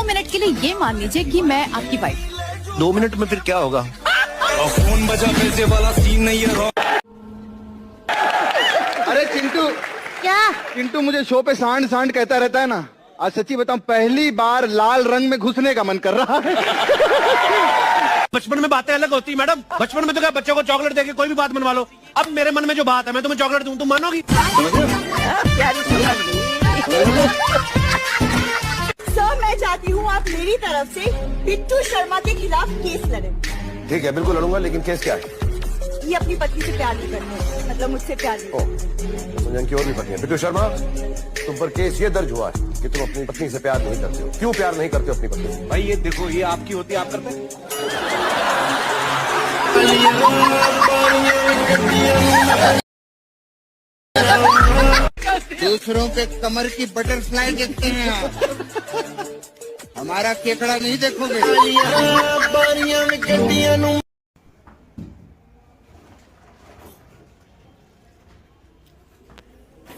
2 minute के लिए ये मान लीजिए कि मैं आपकी वाइफ। 2 मिनट में फिर क्या होगा? फोन बजा पैसे वाला सीन नहीं है। अरे चिंटू, क्या? चिंटू मुझे शो पे सांड सांड कहता रहता है ना, आज सच्ची बताऊं पहली बार लाल रंग में घुसने का मन कर रहा है। बचपन में बातें अलग होती है मैडम। बचपन में तो क्या बच्चों को चॉकलेट देके कोई भी बात मनवा लो। अब मेरे मन में जो बात है, मैं तुम्हें चॉकलेट दूं, तुम मानोगी? सर, मैं चाहती हूँ आप मेरी तरफ से बिट्टू शर्मा के खिलाफ केस लड़ें। ठीक है, बिल्कुल लड़ूंगा, लेकिन केस क्या है? ये अपनी पत्नी से प्यार नहीं करते, मतलब मुझसे प्यार नहीं करते। मुझे की और भी पत्नी है। बिट्टू शर्मा, तुम पर केस ये दर्ज हुआ है कि तुम अपनी पत्नी से प्यार नहीं करते हो। क्यों प्यार नहीं करते हो अपनी पत्नी से? भाई ये देखो, ये आपकी होती है, आप करते हैं? दूसरों के कमर की बटरफ्लाई देखते हैं आप, हमारा केकड़ा नहीं देखोगे।